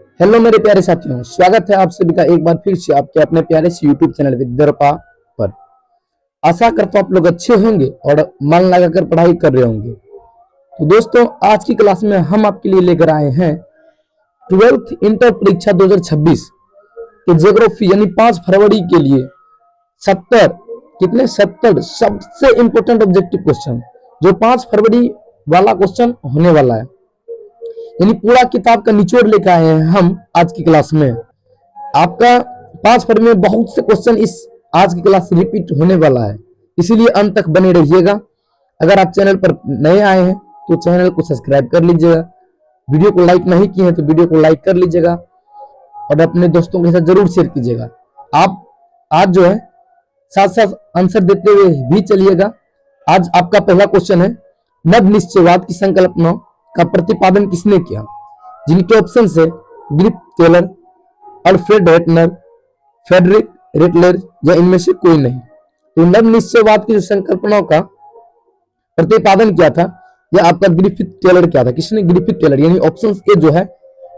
Hello मेरे प्यारे साथियों, स्वागत है आप सभी का एक बार फिर से आपके अपने प्यारे से यूट्यूब चैनल विद्यारपा पर। आशा करता हूं आप लोग अच्छे होंगे और मन लगाकर पढ़ाई कर रहे होंगे। तो दोस्तों, आज की क्लास में हम आपके लिए लेकर आए हैं 12th इंटर परीक्षा 2026 के ज्योग्राफी यानी 5 फरवरी के लिए 70 सबसे इंपोर्टेंट ऑब्जेक्टिव क्वेश्चन, जो 5 फरवरी वाला क्वेश्चन होने वाला है। यानी पूरा किताब का निचोड़ लेकर आए हैं हम आज की क्लास में। आपका 5 फरवरी में बहुत से क्वेश्चन इस आज की क्लास से रिपीट होने वाला है, इसीलिए अंत तक बने रहिएगा। अगर आप चैनल पर नए आए हैं तो चैनल को सब्सक्राइब कर लीजिएगा, वीडियो को लाइक नहीं किए हैं तो वीडियो को लाइक कर लीजिएगा और अपने दोस्तों के साथ जरूर शेयर कीजिएगा। आप आज जो है साथ साथ आंसर देते हुए भी चलिएगा। आज आपका पहला क्वेश्चन है, नव निश्चयवाद की संकल्पना का प्रतिपादन किसने किया? जिनके ऑप्शन है ग्रिफ टेलर, अल्फ्रेड हेटनर, फ्रेडरिक रेटलर या इनमें से कोई नहीं। तो नव निश्चयवाद की जो संकल्पना का प्रतिपादन किया था यह आपका ग्रिफिथ टेलर किया था। किसने? Griffith Taylor. यानी ऑप्शन ए जो है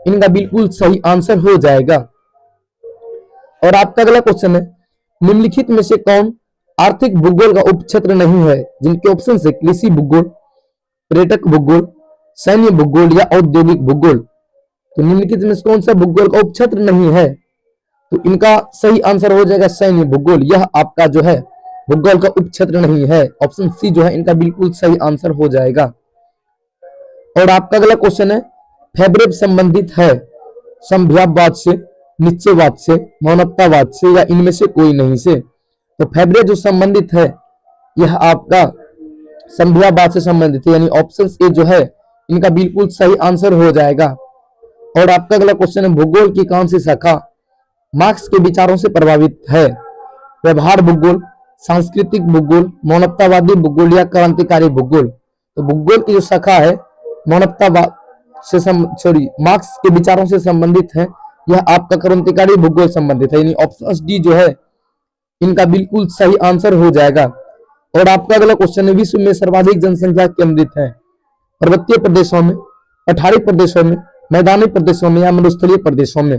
इनका बिल्कुल सही आंसर हो जाएगा। और आपका अगला क्वेश्चन है, निम्नलिखित में से कौन आर्थिक भूगोल का उपक्षेत्र नहीं है? जिनके ऑप्शन है कृषि भूगोल, पर्यटक भूगोल, सैन्य भूगोल या औद्योगिक भूगोल। तो निम्नलिखित में से कौन सा भूगोल का उपक्षेत्र नहीं है? तो इनका सही आंसर हो जाएगा सैन्य भूगोल। यह आपका जो है भूगोल का उपक्षेत्र नहीं है। ऑप्शन सी जो है इनका बिल्कुल सही आंसर हो जाएगा। और आपका अगला क्वेश्चन है, फैब्रेब संबंधित है संभ्यावाद से, निश्चयवाद से, मानवतावाद से या इनमें से कोई नहीं से? तो फैब्रे जो संबंधित है यह आपका संभ्यावाद से संबंधित है। यानी ऑप्शन ए जो है इनका बिल्कुल सही आंसर हो जाएगा। और आपका अगला क्वेश्चन है, भूगोल की कौन सी शाखा मार्क्स के विचारों से प्रभावित है? व्यवहार भूगोल, सांस्कृतिक भूगोल, मानवतावादी भूगोल या क्रांतिकारी भूगोल? तो भूगोल की जो शाखा है मानवतावाद से मार्क्स के विचारों से संबंधित है, यह आपका क्रांतिकारी भूगोल संबंधित है। यानी ऑप्शन डी जो है इनका बिल्कुल सही आंसर हो जाएगा। और आपका अगला क्वेश्चन है, विश्व में सर्वाधिक जनसंख्या केंद्रित है पर्वतीय प्रदेशों में, पठारी प्रदेशों में, मैदानी प्रदेशों में या मरुस्थलीय प्रदेशों में?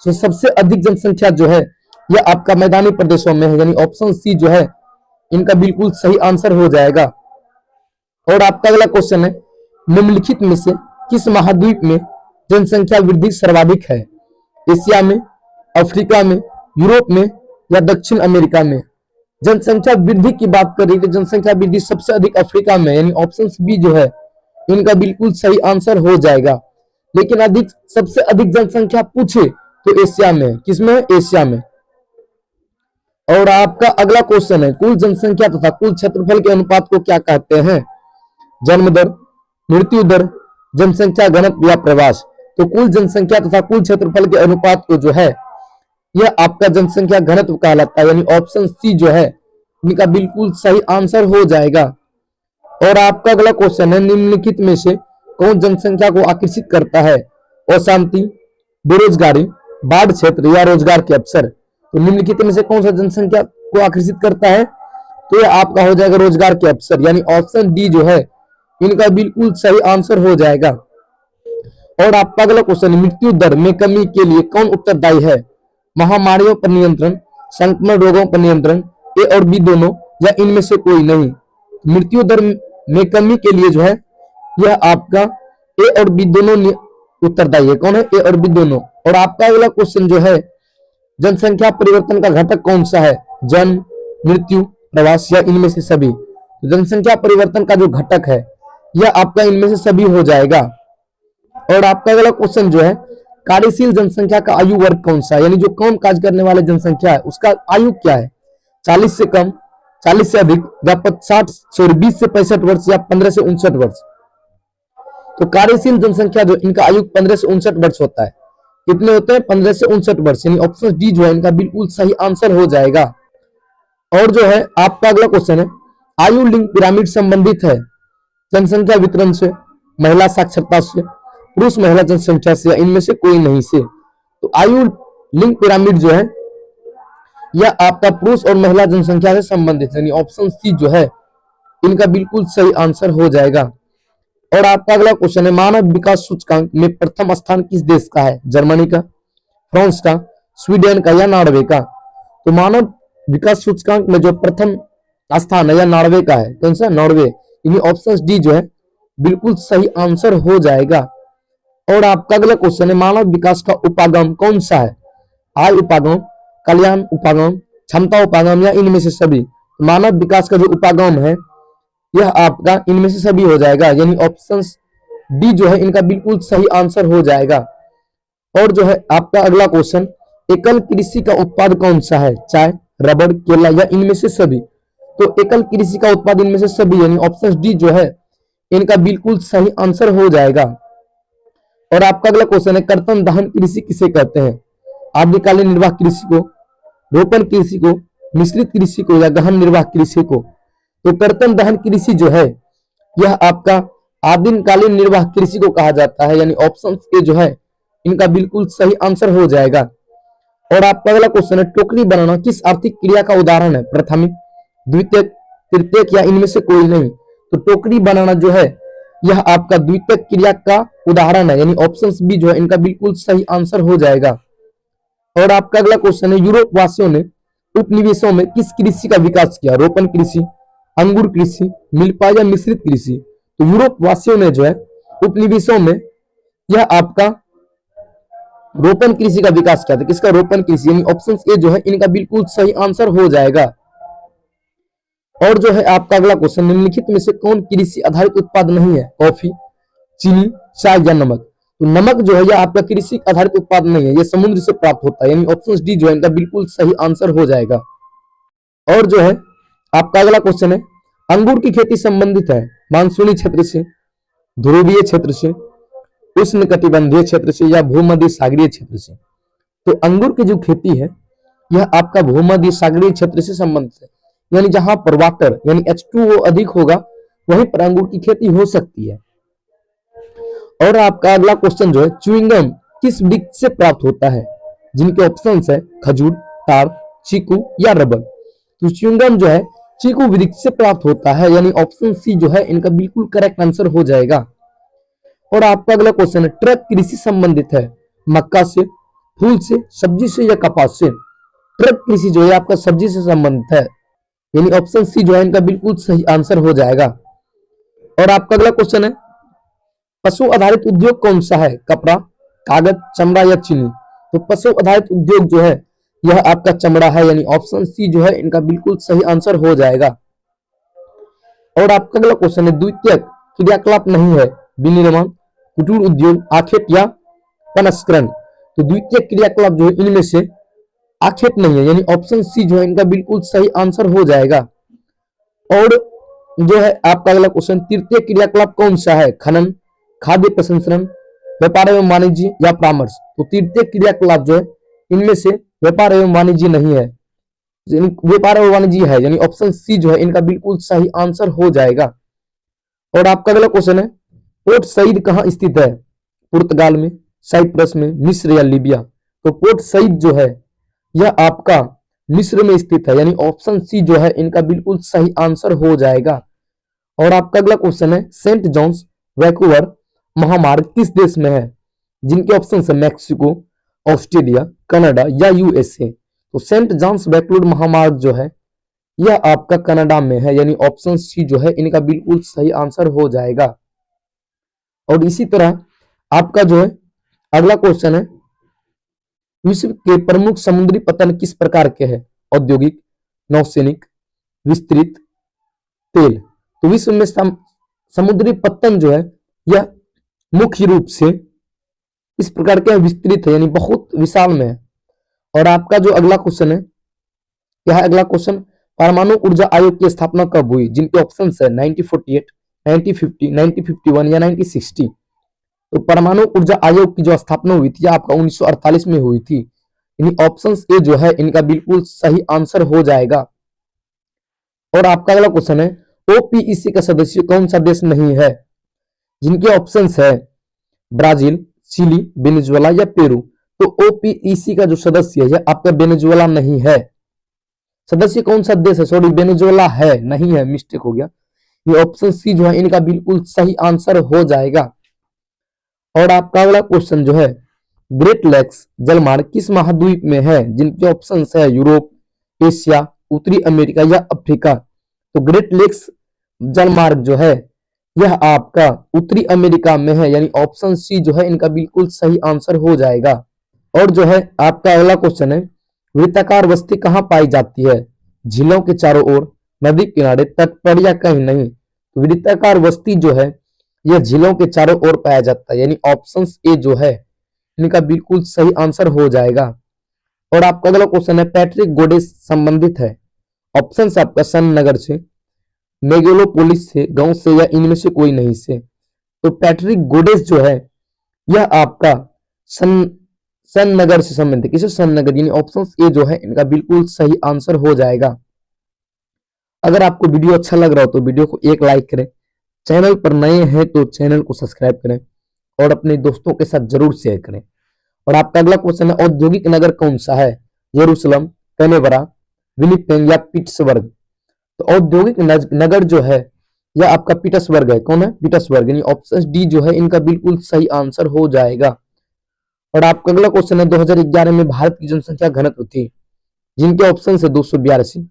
तो सबसे अधिक जनसंख्या जो है यह आपका मैदानी प्रदेशों में है। यानी ऑप्शन सी जो है इनका बिल्कुल सही आंसर हो जाएगा। और आपका अगला क्वेश्चन है, निम्नलिखित में से किस महाद्वीप में जनसंख्या वृद्धि सर्वाधिक है? एशिया में, अफ्रीका में, यूरोप में या दक्षिण अमेरिका में? जनसंख्या वृद्धि की बात करें तो जनसंख्या वृद्धि सबसे अधिक अफ्रीका में। यानी ऑप्शन बी जो है इनका बिल्कुल सही आंसर हो जाएगा। लेकिन सबसे अधिक जनसंख्या पूछे तो एशिया में। किसमें? एशिया में। और आपका अगला क्वेश्चन है, कुल जनसंख्या तथा कुल क्षेत्रफल के अनुपात को क्या कहते हैं? जन्म दर, मृत्यु दर, जनसंख्या घनत्व या प्रवास? तो कुल जनसंख्या तथा कुल क्षेत्रफल के अनुपात को जो है यह आपका जनसंख्या घनत्व कहलाता है। यानी ऑप्शन सी जो है इनका बिल्कुल सही आंसर हो जाएगा। और आपका अगला क्वेश्चन है, निम्नलिखित में से कौन जनसंख्या को आकर्षित करता है? अशांति, बेरोजगारी, बाढ़ क्षेत्र या रोजगार के अवसर? तो निम्नलिखित में से कौन सा जनसंख्या को आकर्षित करता है? तो यह आपका हो जाएगा रोजगार के अवसर। यानी ऑप्शन डी जो है इनका बिल्कुल सही आंसर हो जाएगा। और आपका अगला क्वेश्चन, मृत्यु दर में कमी के लिए कौन उत्तरदायी है? महामारियों पर नियंत्रण, संक्रमण रोगों पर नियंत्रण, ए और बी दोनों या इनमें से कोई नहीं? मृत्यु दर में कमी के लिए जो है यह आपका ए और बी दोनों उत्तरदायी है। कौन है? ए और बी दोनों। और आपका अगला क्वेश्चन जो है, जनसंख्या परिवर्तन का घटक कौन सा है? जन्म, मृत्यु, प्रवास या इनमें से सभी? तो जनसंख्या परिवर्तन का जो घटक है यह आपका इनमें से सभी हो जाएगा। और आपका अगला क्वेश्चन जो है, कार्यशील जनसंख्या का आयु वर्ग कौन सा है? यानी जो काम काज करने वाले जनसंख्या है उसका आयु क्या है? 40 से कम, 40 से अधिक या 20 से 65 वर्ष या 15 से 59 वर्ष? तो कार्यशील जनसंख्या जो इनका आयु 15 से 59 वर्ष होता है। कितने होते हैं? 15 से 59 वर्ष। यानी ऑप्शन डी जो है इनका बिल्कुल सही आंसर हो जाएगा। और जो है आपका अगला क्वेश्चन है, आयु लिंग पिरामिड संबंधित है जनसंख्या वितरण से, महिला साक्षरता से, पुरुष महिला जनसंख्या से या इनमें से कोई नहीं से? तो आयु लिंग पिरामिड जो है यह आपका पुरुष और महिला जनसंख्या से संबंधित है। यानी ऑप्शन सी जो है इनका बिल्कुल सही आंसर हो जाएगा। और आपका अगला क्वेश्चन है, मानव विकास सूचकांक में प्रथम स्थान किस देश का है? जर्मनी का, फ्रांस का, स्वीडन का या नॉर्वे का? तो मानव विकास सूचकांक में जो प्रथम स्थान है या नॉर्वे का है, कौन सा? नॉर्वे। यानी ऑप्शन डी जो है बिल्कुल सही आंसर हो जाएगा। और आपका अगला क्वेश्चन है, मानव विकास का उपागम कौन सा है? आय उपागम, कल्याण उपागम, क्षमता उपागम या इनमें से सभी? मानव विकास का जो उपागम है यह आपका इनमें से सभी हो जाएगा, यानी ऑप्शन डी जो है इनका बिल्कुल सही आंसर हो जाएगा। और जो है आपका अगला क्वेश्चन, एकल कृषि का उत्पाद कौन सा है? चाय, रबड़, केला या इनमें से सभी? तो एकल कृषि का उत्पाद इनमें से सभी, यानी ऑप्शन डी जो है इनका बिल्कुल सही आंसर हो जाएगा। और आपका अगला क्वेश्चन है, कर्तन दहन कृषि किसे कहते हैं? आद्यकालीन निर्वाह कृषि को, रोपण कृषि को, मिश्रित कृषि को या गहन निर्वाह कृषि को? तो कर्तन दहन कृषि जो है यह आपका आदिमकालीन निर्वाह कृषि को कहा जाता है, यानी ऑप्शन ए जो है इनका बिल्कुल सही आंसर हो जाएगा। और आपका अगला क्वेश्चन है, टोकरी बनाना किस आर्थिक क्रिया का उदाहरण है? प्राथमिक, द्वितीयक, तृतीयक या इनमें से कोई नहीं? तो टोकरी बनाना जो है यह आपका द्वितीयक क्रिया का उदाहरण है, यानी ऑप्शन बी जो है इनका बिल्कुल सही आंसर हो जाएगा। और आपका अगला क्वेश्चन है, यूरोप वासियों ने उपनिवेशों में किस कृषि का विकास किया? रोपण कृषि, अंगूर कृषि, मिल्पाय या मिश्रित कृषि? तो यूरोप वासियों ने जो है उपनिवेशों में यह आपका रोपण कृषि का विकास किया था। किसका? रोपण कृषि, यानी ऑप्शन ए जो है इनका बिल्कुल सही आंसर हो जाएगा। और जो है आपका अगला क्वेश्चन, निम्नलिखित में से कौन कृषि आधारित उत्पाद नहीं है? कॉफी, चीनी, चाय या नमक? तो नमक जो है यह आपका कृषि आधारित उत्पाद नहीं है, यह समुद्र से प्राप्त होता है, यानी ऑप्शन डी जो है इनका बिल्कुल सही आंसर हो जाएगा। और जो है आपका अगला क्वेश्चन है, अंगूर की खेती संबंधित है मानसूनी क्षेत्र से, ध्रुवीय क्षेत्र से, उष्णकटिबंधीय क्षेत्र से या भूमध्य सागरीय क्षेत्र से? तो अंगूर की जो खेती है यह आपका भूमध्य सागरीय क्षेत्र से संबंधित है, यानी जहां पर वाटर यानी H2O अधिक होगा वहीं पर अंगूर की खेती हो सकती है। और आपका अगला क्वेश्चन जो है, च्युइंगम किस वृक्ष से प्राप्त होता है? जिनके ऑप्शंस है खजूर, ताड़, चीकू या रबर? तो च्युइंगम जो है चीकू वृक्ष से प्राप्त होता है, यानी ऑप्शन सी जो है इनका बिल्कुल करेक्ट आंसर हो जाएगा। और आपका अगला क्वेश्चन है, ट्रक कृषि संबंधित है मक्का से, फूल से, सब्जी से या कपास से? ट्रक कृषि जो है आपका सब्जी से संबंधित है, यानी ऑप्शन सी जो है इनका बिल्कुल सही आंसर हो जाएगा। और आपका अगला क्वेश्चन है, पशु आधारित उद्योग कौन सा है? कपड़ा, कागज, चमड़ा या चीनी? तो पशु आधारित उद्योग जो है यह आपका चमड़ा है, यानी ऑप्शन सी जो है इनका बिल्कुल सही आंसर हो जाएगा। और आपका अगला क्वेश्चन है, द्वितीयक क्रियाकलाप नहीं है विनिर्माण, कुटीर उद्योग, आखेट या प्रसंस्करण? तो द्वितीयक क्रियाकलाप जो है इनमें से आखेट नहीं है, यानी ऑप्शन सी जो है इनका बिल्कुल सही आंसर हो जाएगा। और जो है आपका अगला क्वेश्चन, तृतीय क्रियाकलाप कौन सा है? खनन, खाद्य प्रसंस्करण, व्यापार एवं वाणिज्य या परामर्श? तो तृतीय क्रियाकलाप जो है इनमें से व्यापार एवं वाणिज्य नहीं है, व्यापार एवं वाणिज्य है, यानी ऑप्शन सी जो है इनका बिल्कुल सही आंसर हो जाएगा। और आपका अगला क्वेश्चन है, पोर्ट सईद कहाँ स्थित है? पुर्तगाल में, साइप्रस में, मिस्र या लीबिया? तो पोर्ट सईद जो है यह आपका मिस्र में स्थित है, यानी ऑप्शन सी जो है इनका बिल्कुल सही आंसर हो जाएगा। और आपका अगला क्वेश्चन है, सेंट जॉन्स वैंकूवर महामार्ग किस देश में है? जिनके ऑप्शन है मैक्सिको, ऑस्ट्रेलिया, कनाडा या यूएसए? तो सेंट जॉन्स वैंकूवर महामार्ग जो है यह आपका कनाडा में है, यानी ऑप्शन सी जो है इनका बिल्कुल सही आंसर हो जाएगा। और इसी तरह आपका जो है अगला क्वेश्चन है, विश्व के प्रमुख समुद्री पतन किस प्रकार के हैं? औद्योगिक, नौसैनिक, विस्तृत, तेल? तो विश्व में समुद्री पतन जो है यह मुख्य रूप से इस प्रकार के विस्तृत है, यानी बहुत विशाल में है। और आपका जो अगला क्वेश्चन है क्या है? अगला क्वेश्चन, परमाणु ऊर्जा आयोग की स्थापना कब हुई? जिनके ऑप्शन है 1948, 1950, 1951 या 1960? तो परमाणु ऊर्जा आयोग की जो स्थापना हुई थी आपका 1948 में हुई थी, यानी ऑप्शन ए जो है इनका बिल्कुल सही आंसर हो जाएगा। और आपका अगला क्वेश्चन है, ओपीईसी का सदस्य कौन सा देश नहीं है? जिनके ऑप्शंस है ब्राजील, चिली, वेनेजुएला या पेरू? तो ओपीईसी का जो सदस्य है आपका वेनेजुएला नहीं है। सदस्य कौन सा देश है? सॉरी वेनेजुएला है, नहीं है, मिस्टेक हो गया। ये ऑप्शन सी जो है इनका बिल्कुल सही आंसर हो जाएगा। और आपका अगला क्वेश्चन जो है, ग्रेट लेक्स जलमार्ग किस महाद्वीप में है? जिनके ऑप्शन है यूरोप, एशिया, उत्तरी अमेरिका या अफ्रीका। तो ग्रेट लेक्स जलमार्ग जो है यह आपका उत्तरी अमेरिका में है, यानी ऑप्शन सी जो है इनका बिल्कुल सही आंसर हो जाएगा। और जो है आपका अगला क्वेश्चन है, वृत्ताकार बस्ती कहाँ पाई जाती है? झीलों के चारों ओर, नदी किनारे, तट पर या कहीं नहीं। तो वृत्ताकार बस्ती जो है यह झीलों के चारों ओर पाया जाता है, यानी ऑप्शन ए जो है इनका बिल्कुल सही आंसर हो जाएगा। और आपका अगला क्वेश्चन है, पैट्रिक गोडेस संबंधित है? ऑप्शन आपका सन नगर से, मेगालोपोलिस से, गांव से या इनमें से कोई नहीं से। तो पैट्रिक गोडेस जो है यह आपका सन नगर से संबंधित है। किसे? सन नगर, यानी ऑप्शन ए जो है इनका बिल्कुल सही आंसर हो जाएगा। अगर आपको वीडियो अच्छा लग रहा हो तो वीडियो को एक लाइक करें, चैनल पर नए हैं तो चैनल को सब्सक्राइब करें और अपने दोस्तों के साथ जरूर शेयर करें। और आपका अगला क्वेश्चन है, औद्योगिक नगर कौन सा है? यरूशलेम, कैनबरा, विनिपेग या पिट्सबर्ग। तो औद्योगिक नगर जो है यह आपका पीटर्सबर्ग है। कौन है? पीटर्सबर्ग, यानी ऑप्शन डी जो है इनका बिल्कुल सही आंसर हो जाएगा। और आपका अगला क्वेश्चन है, 2011 में भारत की जनसंख्या घनत्व थी? जिनके ऑप्शन है 282,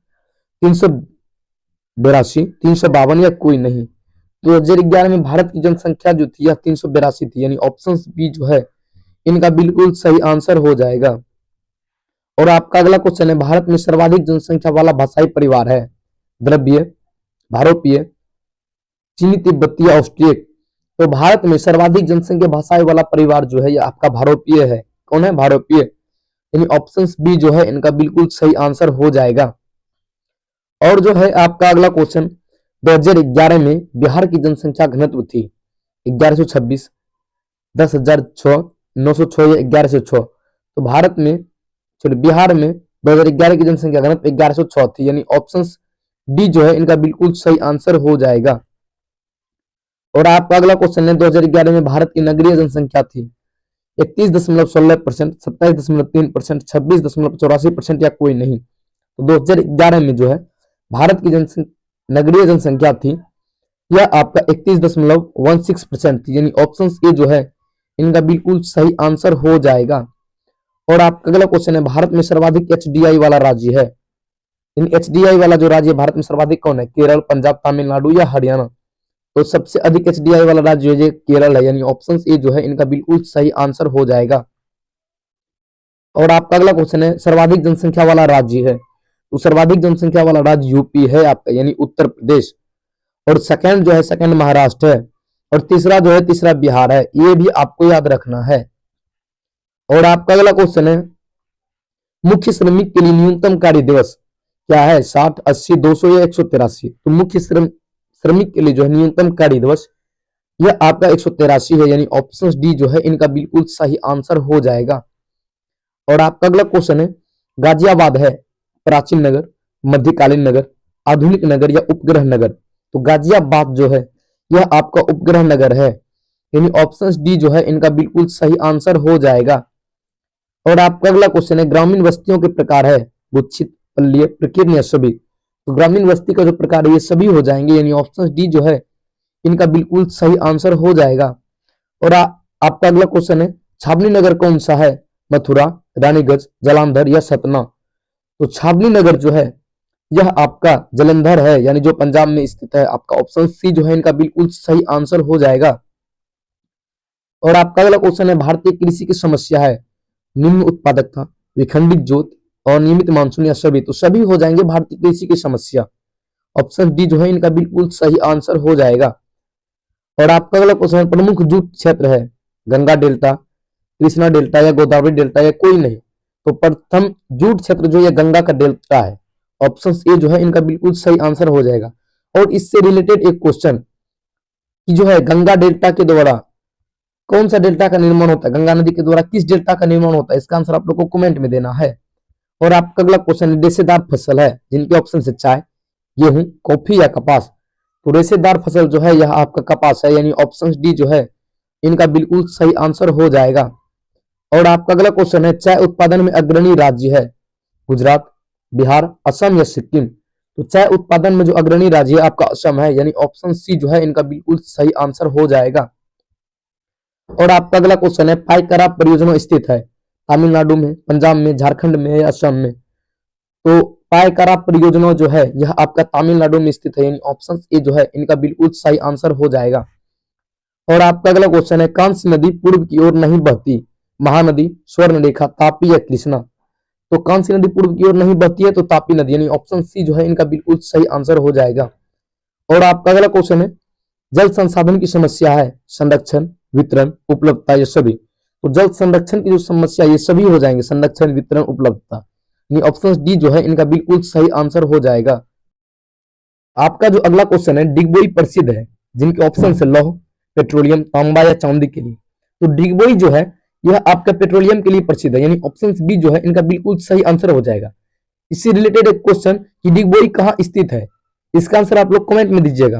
382, 352 या कोई नहीं। 2011 में भारत की जनसंख्या जो थी यह 382 थी, यानी ऑप्शन बी जो है इनका बिल्कुल सही आंसर हो जाएगा। और आपका अगला क्वेश्चन है, भारत में सर्वाधिक जनसंख्या वाला भाषाई परिवार है? द्रविड़, भारोपीय, चीनी तिब्बती या ऑस्ट्रियक। तो भारत में सर्वाधिक जनसंख्या भाषाई वाला परिवार जो है यह आपका भारोपीय है। कौन है? भारोपीय, यानी ऑप्शन बी जो है इनका बिल्कुल सही आंसर हो जाएगा। और जो है आपका अगला क्वेश्चन, 2011 में बिहार की जनसंख्या घनत्व थी? 1126, 10,006, 906 या 1106। तो भारत में बिहार में 2011 की जनसंख्या घनत्व 1106 थी, यानी ऑप्शन डी जो है इनका बिल्कुल सही आंसर हो जाएगा। और आपका अगला क्वेश्चन है, 2011 में भारत की नगरीय जनसंख्या थी? 31.16%, 27.3%, 26.84% या कोई नहीं। तो 2011 में जो है भारत की नगरीय जनसंख्या थी यह आपका 31.16% थी, यानी ऑप्शन ए जो है इनका बिल्कुल सही आंसर हो जाएगा। और आपका अगला क्वेश्चन है, भारत में सर्वाधिक एचडीआई वाला राज्य है? इन एचडीआई वाला जो राज्य भारत में सर्वाधिक कौन है? केरल, पंजाब, तमिलनाडु या हरियाणा। तो सबसे अधिक एचडीआई वाला राज्य जो है केरल है, यानी ऑप्शन ए जो है इनका बिल्कुल सही आंसर हो जाएगा। और आपका अगला क्वेश्चन है, सर्वाधिक जनसंख्या वाला राज्य है? तो सर्वाधिक जनसंख्या वाला राज्य यूपी है आपका, यानी उत्तर प्रदेश। और सेकंड जो है सेकंड महाराष्ट्र है। और तीसरा जो है तीसरा बिहार है। ये भी आपको याद रखना है। और आपका अगला क्वेश्चन है, मुख्य श्रमिक के लिए न्यूनतम कार्य दिवस क्या है? 60, 80, 200 या 183। तो मुख्य श्रमिक के लिए जो है न्यूनतम कार्य दिवस यह आपका 183 है, यानी ऑप्शन डी जो है इनका बिल्कुल सही आंसर हो जाएगा। और आपका अगला क्वेश्चन है, गाजियाबाद है प्राचीन नगर, मध्यकालीन नगर, आधुनिक नगर या उपग्रह नगर। तो गाजियाबाद जो है यह आपका उपग्रह नगर है, यानी ऑप्शन डी जो है इनका बिल्कुल सही आंसर हो जाएगा। और आपका अगला क्वेश्चन है, ग्रामीण बस्तियों के प्रकार है? गुच्छित, पल्लीय, प्रकीर्ण या सभी। तो ग्रामीण बस्ती का जो प्रकार है ये सभी हो जाएंगे, यानी ऑप्शन डी जो है इनका बिल्कुल सही आंसर हो जाएगा। और आपका अगला क्वेश्चन है, छावनी नगर कौन सा है? मथुरा, रानीगंज, जालंधर या सतना। तो छावनी नगर जो है यह आपका जालंधर है, यानी जो पंजाब में स्थित है। आपका ऑप्शन सी जो है इनका बिल्कुल सही आंसर हो जाएगा। और आपका अगला क्वेश्चन है, भारतीय कृषि की समस्या है? निम्न उत्पादकता, विखंडित जोत, अनियमित मानसून या सभी। तो सभी हो जाएंगे भारतीय कृषि की समस्या। ऑप्शन डी जो है इनका बिल्कुल सही आंसर हो जाएगा। और आपका अगला क्वेश्चन, प्रमुख जूट क्षेत्र है? गंगा डेल्टा, कृष्णा डेल्टा या गोदावरी डेल्टा या कोई नहीं। तो प्रथम जूट क्षेत्र जो है गंगा का डेल्टा है। ऑप्शन ए जो है इनका बिल्कुल सही आंसर हो जाएगा। और इससे रिलेटेड एक क्वेश्चन कि जो है गंगा डेल्टा के द्वारा कौन सा डेल्टा का निर्माण होता है? गंगा नदी के द्वारा किस डेल्टा का निर्माण होता है? इसका आंसर आप लोग को कमेंट में देना है। और आपका अगला क्वेश्चन, रेशेदार फसल है? जिनके ऑप्शन है चाय, गेहूं, कॉफी या कपास। तो रेशेदार फसल जो है यह आपका कपास है, यानी ऑप्शन डी जो है इनका बिल्कुल सही आंसर हो जाएगा। और आपका अगला क्वेश्चन है, चाय उत्पादन में अग्रणी राज्य है? गुजरात, बिहार, असम या सिक्किम। तो चाय उत्पादन में जो अग्रणी राज्य है आपका असम है, यानी ऑप्शन सी जो है इनका बिल्कुल सही आंसर हो जाएगा। और आपका अगला क्वेश्चन है, पाइकरा परियोजना स्थित है तमिलनाडु में, पंजाब में, झारखंड में या असम में। तो पाइकरा परियोजना जो है यह आपका तमिलनाडु में स्थित है, यानी ऑप्शन ए जो है इनका बिल्कुल सही आंसर हो जाएगा। और आपका अगला क्वेश्चन है, कांसी नदी पूर्व की ओर नहीं बहती, महानदी, स्वर्णरेखा, तापी या कृष्णा। तो कांसी नदी पूर्व की ओर नहीं बहती है तो तापी नदी, यानी ऑप्शन सी जो है इनका बिल्कुल सही आंसर हो जाएगा। और आपका अगला क्वेश्चन है, जल संसाधन की समस्या है, संरक्षण, वितरण, उपलब्धता, ये सभी। तो जल संरक्षण की जो समस्या ये सभी हो जाएंगे, संरक्षण, वितरण, उपलब्धता, यानी ऑप्शन डी जो है इनका बिल्कुल सही आंसर हो जाएगा। आपका जो अगला क्वेश्चन है, डिगबोई प्रसिद्ध है जिनके ऑप्शन है लौह, पेट्रोलियम, तांबा या चांदी के लिए। तो डिगबोई जो है यह आपका पेट्रोलियम के लिए प्रसिद्ध है, यानी ऑप्शन बी जो है इनका बिल्कुल सही आंसर हो जाएगा। इससे रिलेटेड एक क्वेश्चन कि डिगबोई कहाँ स्थित है, इसका आंसर आप लोग कमेंट में दीजिएगा।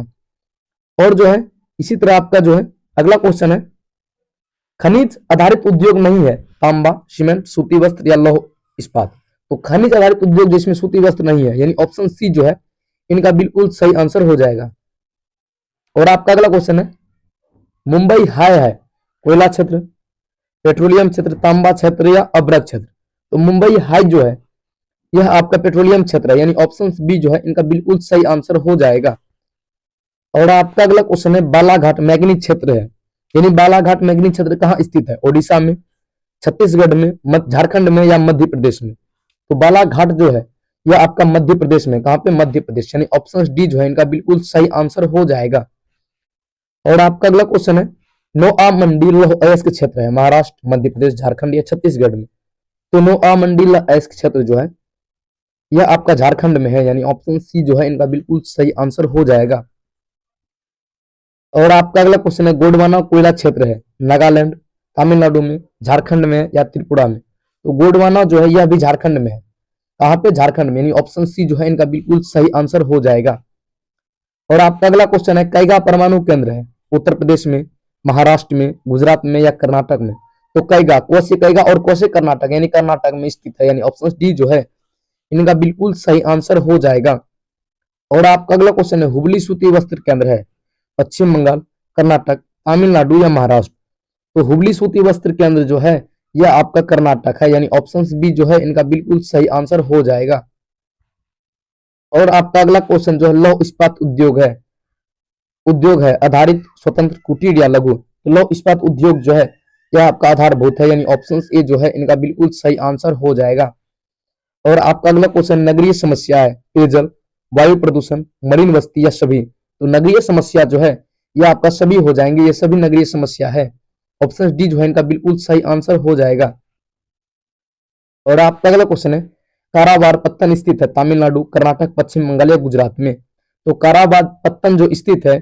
और जो है इसी तरह आपका जो है अगला क्वेश्चन है, खनिज आधारित उद्योग नहीं है, तांबा, सीमेंट, सूती वस्त्र या लौह इस्पात। तो खनिज आधारित उद्योग जिसमें सूती वस्त्र नहीं है, यानी ऑप्शन सी जो है इनका बिल्कुल सही आंसर हो जाएगा। और आपका अगला क्वेश्चन है, मुंबई हाई है कोयला क्षेत्र, पेट्रोलियम क्षेत्र, तांबा क्षेत्र या अब्रक क्षेत्र। तो मुंबई हाई जो है यह आपका पेट्रोलियम क्षेत्र है, यानी ऑप्शन बी जो है इनका बिल्कुल सही आंसर हो जाएगा। और आपका अगला क्वेश्चन है, बालाघाट मैग्नीज क्षेत्र है, यानी बालाघाट मैग्नीज क्षेत्र कहाँ स्थित है, ओडिशा में, छत्तीसगढ़ में, झारखंड में या मध्य प्रदेश में। तो बालाघाट जो है यह आपका मध्य प्रदेश में, कहां पे, मध्य प्रदेश, यानी ऑप्शन डी जो है इनका बिल्कुल सही आंसर हो जाएगा। और आपका अगला क्वेश्चन है, नोआ मंडी लौह अयस्क क्षेत्र है, महाराष्ट्र, मध्य प्रदेश, झारखंड या छत्तीसगढ़ में। तो नोआ मंडी लौह अयस्क क्षेत्र जो है यह आपका झारखंड में है, यानी ऑप्शन सी जो है इनका बिल्कुल सही आंसर हो जाएगा। और आपका अगला क्वेश्चन है, गोंडवाना कोयला क्षेत्र है, नागालैंड, तमिलनाडु में, झारखंड में या त्रिपुरा में। तो गोंडवाना जो है यह भी झारखंड में है, कहां पे, झारखंड में, यानी ऑप्शन सी जो है इनका बिल्कुल सही आंसर हो जाएगा। और आपका अगला क्वेश्चन है, कैगा परमाणु केंद्र है, उत्तर प्रदेश में, महाराष्ट्र में, गुजरात में या कर्नाटक में। तो कैगा, कोसे कैगा और कोसे कर्नाटक, यानी कर्नाटक में स्थित है, यानी ऑप्शन डी जो है इनका बिल्कुल सही आंसर हो जाएगा। और आपका अगला क्वेश्चन है, हुबली सूती वस्त्र केंद्र है, पश्चिम बंगाल, कर्नाटक, तमिलनाडु या महाराष्ट्र। तो हुबली सूती वस्त्र केंद्र जो है यह आपका कर्नाटक है, यानी ऑप्शन बी जो है इनका बिल्कुल सही आंसर हो जाएगा। और आपका अगला क्वेश्चन जो है, लौह इस्पात उद्योग है आधारित स्वतंत्र, कुटीर या लघु। तो लौह इस्पात उद्योग जो है यह आपका आधारभूत है, यानी ऑप्शन ए जो है इनका बिल्कुल सही आंसर हो जाएगा। और आपका अगला क्वेश्चन, नगरीय समस्या है, पेयजल, वायु प्रदूषण, मरीन बस्ती या सभी। तो नगरीय समस्या जो है यह आपका सभी हो जाएंगे, ये सभी नगरीय समस्या है, ऑप्शन डी जो है इनका बिल्कुल सही आंसर हो जाएगा। और आपका अगला क्वेश्चन है, कारावार पत्तन स्थित है, तमिलनाडु, कर्नाटक, पश्चिम बंगाल या गुजरात में। तो कारावार पत्तन जो स्थित है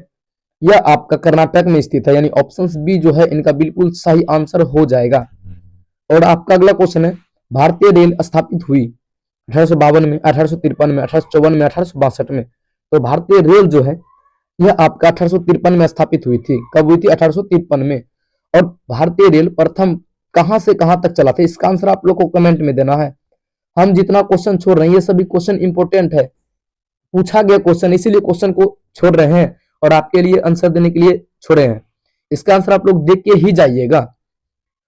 यह आपका कर्नाटक में स्थित है, यानी ऑप्शन बी जो है इनका बिल्कुल सही आंसर हो जाएगा। और आपका अगला क्वेश्चन है, भारतीय रेल स्थापित हुई 1852 में, 1853 में, 1854 में, 1862 में। तो भारतीय रेल जो है यह आपका 1853 में स्थापित हुई थी। कब हुई थी, 1853 में। और भारतीय रेल प्रथम कहां से कहां तक चला था, इसका आंसर आप लोग को कमेंट में देना है। हम जितना क्वेश्चन छोड़ रहे हैं ये सभी क्वेश्चन इंपोर्टेंट है, पूछा गया क्वेश्चन, इसीलिए क्वेश्चन को छोड़ रहे हैं और आपके लिए आंसर देने के लिए छोड़े हैं। इसका आंसर आप लोग देख के ही जाइएगा।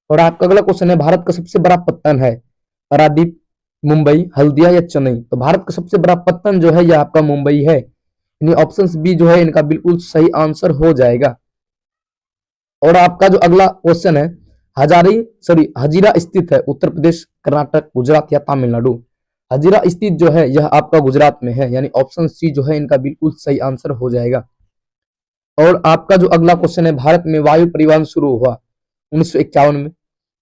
और आपका अगला क्वेश्चन है, भारत का सबसे बड़ा पत्तन है, पारादीप, मुंबई, हल्दिया या चेन्नई। तो भारत का सबसे बड़ा पत्तन जो है यह आपका मुंबई है, यानी ऑप्शन बी जो है इनका बिल्कुल सही आंसर हो जाएगा। और आपका जो अगला क्वेश्चन है, हजीरा स्थित है, उत्तर प्रदेश, कर्नाटक, गुजरात या तमिलनाडु। हजीरा स्थित जो है यह आपका गुजरात में है, यानी ऑप्शन सी जो है इनका बिल्कुल सही आंसर हो जाएगा। और आपका जो अगला क्वेश्चन है, भारत में वायु परिवहन शुरू हुआ 1951 में,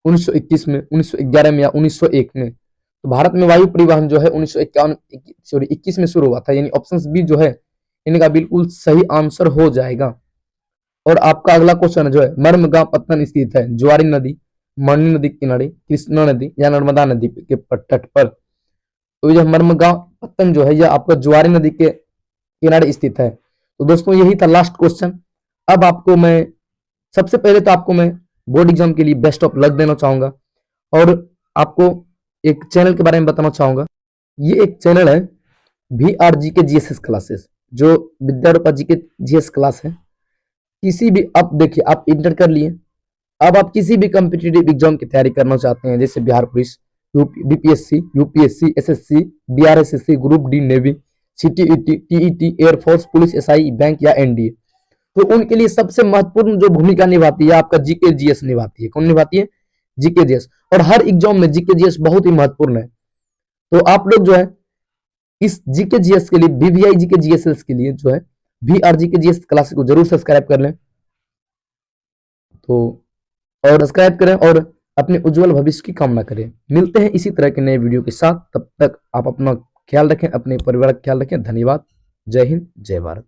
1921 में, 1911 में या 1901 में। तो भारत में वायु परिवहन जो है 1921 में शुरू हुआ था, यानी ऑप्शन बी जो है इनका बिल्कुल सही आंसर हो जाएगा। और आपका अगला क्वेश्चन जो है, मर्मगांव पत्तन स्थित है, ज्वारी नदी, मणि नदी के किनारे, कृष्णा नदी या नर्मदा नदी के तट पर। तो यह मर्मगांव पत्तन जो है यह आपका ज्वारी नदी के किनारे स्थित है। तो दोस्तों यही था लास्ट क्वेश्चन। अब आपको मैं सबसे पहले तो आपको मैं बोर्ड एग्जाम के लिए बेस्ट ऑफ लक देना चाहूंगा और आपको एक चैनल के बारे में बताना चाहूंगा। ये एक चैनल है VRG के GSS क्लासेस, जो विद्यारूपा जी के GS क्लास है, किसी भी, अब देखिए आप इंटर कर लिए, अब आप किसी भी कॉम्पिटिटिव एग्जाम की तैयारी करना चाहते हैं, जैसे Bihar police, BPSC, UPSC, SSC, BRSSC, group D navy, CTET, TET, air force, police, SI, bank या एनडीए, तो उनके लिए सबसे महत्वपूर्ण जो भूमिका निभाती है आपका जीके जीएस निभाती है। कौन निभाती है? GK GS. और हर एग्जाम में जीके जीएस बहुत ही महत्वपूर्ण है। तो आप लोग जो है इस जीके जीएस के लिए, बीवीआई जीके जीएसएस के लिए जो है VRG के जीएस क्लासेस को जरूर सब्सक्राइब कर लें। तो और सब्सक्राइब करें और अपने उज्जवल भविष्य की कामना करें। मिलते हैं इसी तरह के नए वीडियो के साथ, तब तक आप अपना ख्याल रखें, अपने परिवार का ख्याल रखें। धन्यवाद। जय हिंद, जय भारत।